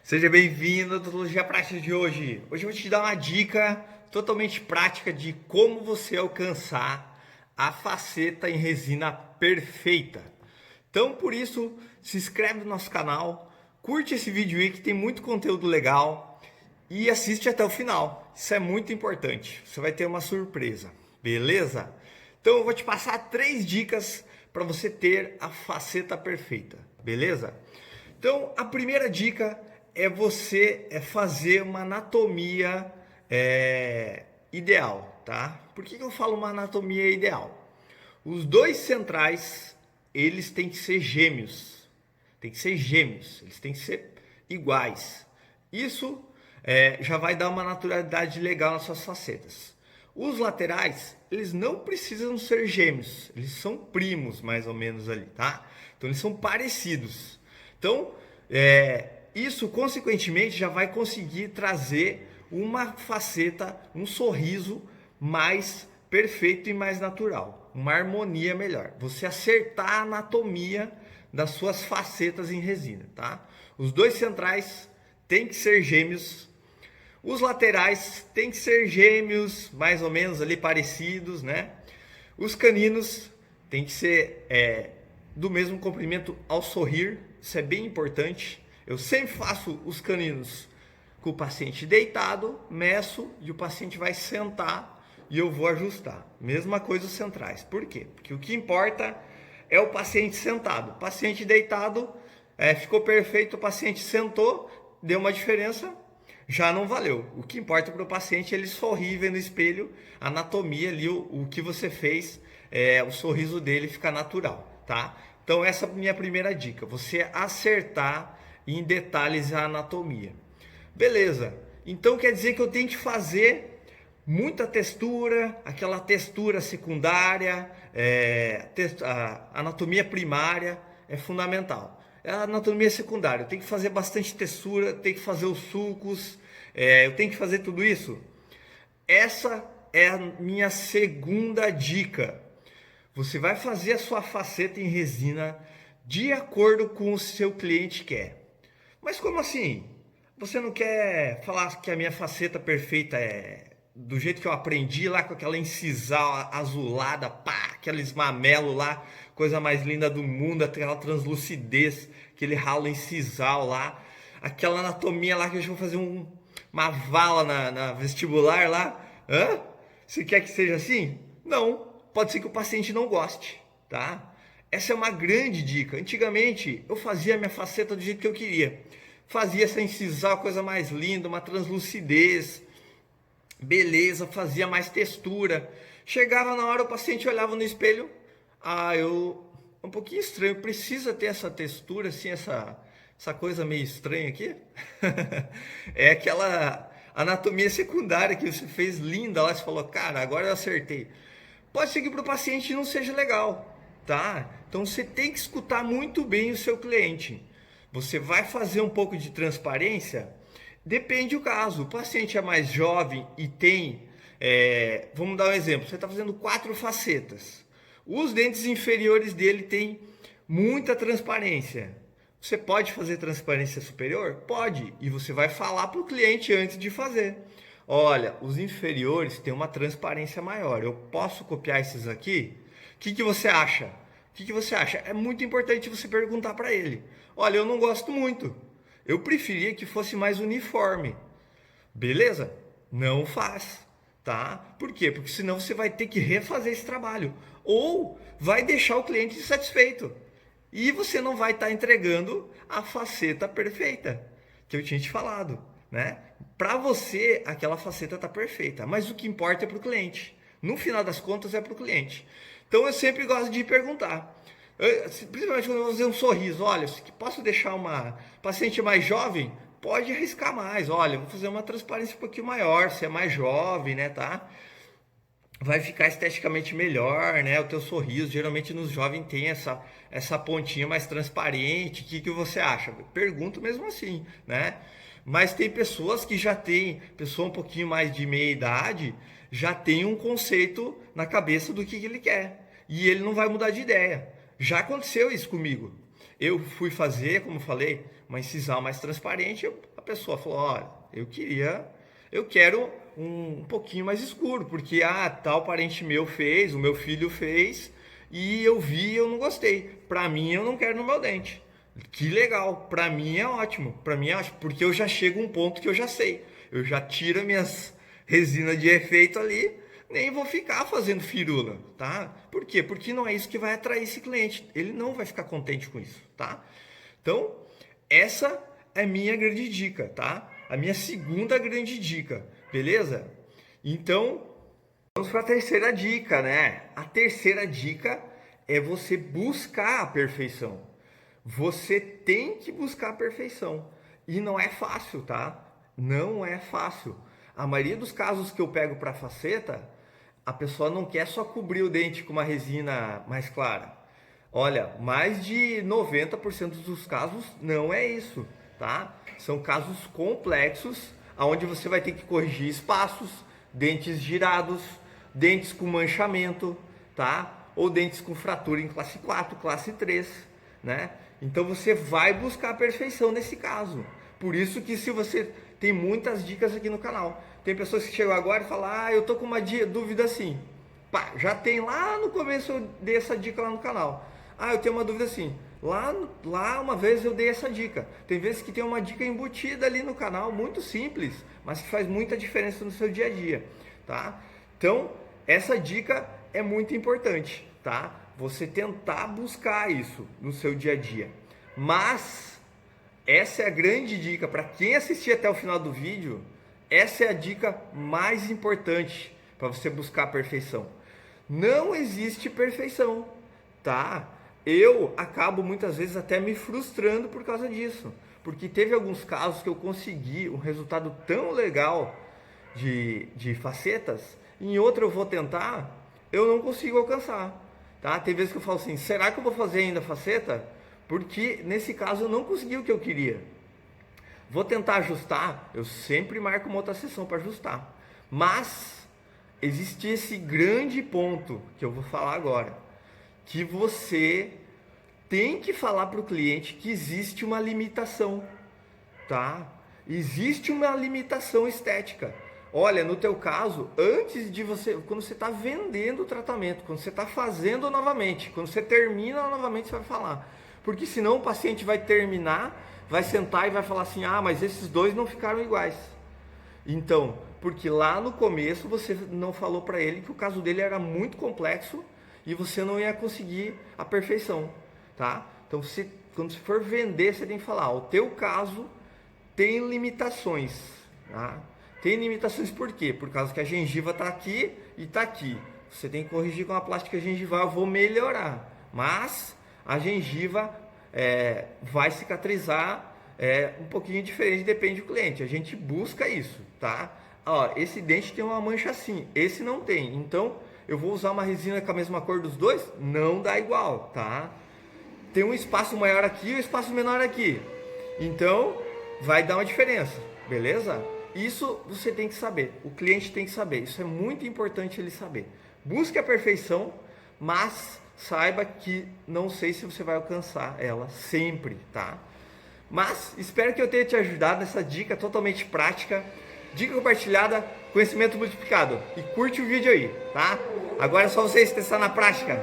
Seja bem-vindo à Odontologia Prática de hoje. Hoje eu vou te dar uma dica totalmente prática de como você alcançar a faceta em resina perfeita. Então, por isso, se inscreve no nosso canal, curte esse vídeo aí que tem muito conteúdo legal e assiste até o final. Isso é muito importante. Você vai ter uma surpresa, beleza? Então, eu vou te passar 3 dicas para você ter a faceta perfeita, beleza? Então, a primeira dica é você fazer uma anatomia ideal, tá? Por que eu falo uma anatomia ideal? Os dois centrais, eles têm que ser gêmeos. Tem que ser gêmeos, eles têm que ser iguais. Isso já vai dar uma naturalidade legal nas suas facetas. Os laterais, eles não precisam ser gêmeos, eles são primos mais ou menos ali, tá? Então eles são parecidos. Então, isso consequentemente já vai conseguir trazer uma faceta, um sorriso mais perfeito e mais natural, uma harmonia melhor. Você acertar a anatomia das suas facetas em resina, tá? Os dois centrais têm que ser gêmeos, os laterais têm que ser gêmeos, mais ou menos ali parecidos, né? Os caninos têm que ser do mesmo comprimento ao sorrir, isso é bem importante. Eu sempre faço os caninos com o paciente deitado, meço e o paciente vai sentar e eu vou ajustar. Mesma coisa os centrais. Por quê? Porque o que importa é o paciente sentado. O paciente deitado ficou perfeito, o paciente sentou, deu uma diferença, já não valeu. O que importa para o paciente é ele sorrir, ver no espelho, a anatomia ali, o que você fez, o sorriso dele fica natural, tá? Então essa é a minha primeira dica, você acertar em detalhes a anatomia. Beleza, então quer dizer que eu tenho que fazer muita textura, aquela textura secundária, a anatomia primária é fundamental. A anatomia secundária, eu tenho que fazer bastante textura, eu tenho que fazer os sulcos, eu tenho que fazer tudo isso. Essa é a minha segunda dica. Você vai fazer a sua faceta em resina de acordo com o seu cliente quer. Mas como assim? Você não quer falar que a minha faceta perfeita é do jeito que eu aprendi lá, com aquela incisal azulada, pá, aqueles mamelos lá, coisa mais linda do mundo, aquela translucidez, aquele ralo incisal lá, aquela anatomia lá que eu vou fazer uma vala na vestibular lá. Hã? Você quer que seja assim? Não. Pode ser que o paciente não goste, tá? Essa é uma grande dica. Antigamente eu fazia a minha faceta do jeito que eu queria. Fazia essa incisal, coisa mais linda, uma translucidez, beleza, fazia mais textura. Chegava na hora, o paciente olhava no espelho, um pouquinho estranho, precisa ter essa textura, assim, essa coisa meio estranha aqui. É aquela anatomia secundária que você fez linda lá, você falou, cara, agora eu acertei. Pode ser que para o paciente não seja legal, tá? Então você tem que escutar muito bem o seu cliente. Você vai fazer um pouco de transparência? Depende do caso. O paciente é mais jovem e tem, vamos dar um exemplo, você está fazendo 4 facetas. Os dentes inferiores dele têm muita transparência. Você pode fazer transparência superior? Pode. E você vai falar para o cliente antes de fazer. Olha, os inferiores têm uma transparência maior. Eu posso copiar esses aqui? O que você acha? O que você acha? É muito importante você perguntar para ele. Olha, eu não gosto muito. Eu preferia que fosse mais uniforme. Beleza? Não faz, tá? Por quê? Porque senão você vai ter que refazer esse trabalho. Ou vai deixar o cliente insatisfeito. E você não vai estar entregando a faceta perfeita que eu tinha te falado, né? Para você, aquela faceta está perfeita, mas o que importa é para o cliente. No final das contas, é para o cliente. Então, eu sempre gosto de perguntar. Principalmente quando eu vou fazer um sorriso. Olha, posso deixar uma paciente mais jovem? Pode arriscar mais. Olha, vou fazer uma transparência um pouquinho maior, se é mais jovem, né, tá? Vai ficar esteticamente melhor, né? O teu sorriso, geralmente nos jovens tem essa pontinha mais transparente. O que você acha? Pergunto mesmo assim, né? Mas tem pessoas que já têm, pessoa um pouquinho mais de meia idade, já tem um conceito na cabeça do que ele quer. E ele não vai mudar de ideia. Já aconteceu isso comigo. Eu fui fazer, como falei, uma incisão mais transparente. A pessoa falou: olha, eu quero um pouquinho mais escuro, porque tal parente meu fez, o meu filho fez, e eu vi e eu não gostei. Pra mim, eu não quero no meu dente. Que legal, pra mim é ótimo, pra mim é ótimo, porque eu já chego a um ponto que eu já sei. Eu já tiro as minhas resinas de efeito ali, nem vou ficar fazendo firula, tá? Por quê? Porque não é isso que vai atrair esse cliente. Ele não vai ficar contente com isso, tá? Então, essa é a minha grande dica, tá? A minha segunda grande dica, beleza? Então, vamos para a terceira dica, né? A terceira dica é você buscar a perfeição. Você tem que buscar a perfeição. E não é fácil, tá? Não é fácil. A maioria dos casos que eu pego para faceta, a pessoa não quer só cobrir o dente com uma resina mais clara. Olha, mais de 90% dos casos não é isso, tá? São casos complexos, onde você vai ter que corrigir espaços, dentes girados, dentes com manchamento, tá? Ou dentes com fratura em classe 4, classe 3, né? Então você vai buscar a perfeição nesse caso. Por isso que se você tem muitas dicas aqui no canal. Tem pessoas que chegam agora e falam: eu tô com uma dúvida assim. Pá, já tem lá no começo eu dei essa dica lá no canal. Eu tenho uma dúvida assim. Lá uma vez eu dei essa dica. Tem vezes que tem uma dica embutida ali no canal, muito simples, mas que faz muita diferença no seu dia a dia, tá? Então, essa dica é muito importante, tá? Você tentar buscar isso no seu dia a dia. Mas essa é a grande dica para quem assistir até o final do vídeo. Essa é a dica mais importante para você buscar a perfeição. Não existe perfeição, tá? Eu acabo muitas vezes até me frustrando por causa disso, porque teve alguns casos que eu consegui um resultado tão legal de facetas, em outro eu vou tentar, eu não consigo alcançar, tá? Tem vezes que eu falo assim: será que eu vou fazer ainda faceta? Porque nesse caso eu não consegui o que eu queria. Vou tentar ajustar, eu sempre marco uma outra sessão para ajustar. Mas existe esse grande ponto que eu vou falar agora, que você tem que falar para o cliente que existe uma limitação, tá? Existe uma limitação estética. Olha, no teu caso, antes de você, quando você está vendendo o tratamento, quando você está fazendo novamente, quando você termina novamente, você vai falar. Porque senão o paciente vai terminar, vai sentar e vai falar assim: mas esses dois não ficaram iguais. Então, porque lá no começo você não falou para ele que o caso dele era muito complexo e você não ia conseguir a perfeição, tá? Então, quando você for vender, você tem que falar: o teu caso tem limitações, tá? Tem limitações por quê? Por causa que a gengiva está aqui e está aqui. Você tem que corrigir com a plástica gengival, eu vou melhorar. Mas a gengiva vai cicatrizar um pouquinho diferente, depende do cliente. A gente busca isso, tá? Esse dente tem uma mancha assim, esse não tem. Então, eu vou usar uma resina com a mesma cor dos dois? Não dá igual, tá? Tem um espaço maior aqui e um espaço menor aqui. Então, vai dar uma diferença, beleza? Isso você tem que saber, o cliente tem que saber. Isso é muito importante ele saber. Busque a perfeição, mas saiba que não sei se você vai alcançar ela sempre, tá? Mas espero que eu tenha te ajudado nessa dica totalmente prática. Dica compartilhada, conhecimento multiplicado. E curte o vídeo aí, tá? Agora é só vocês testar na prática.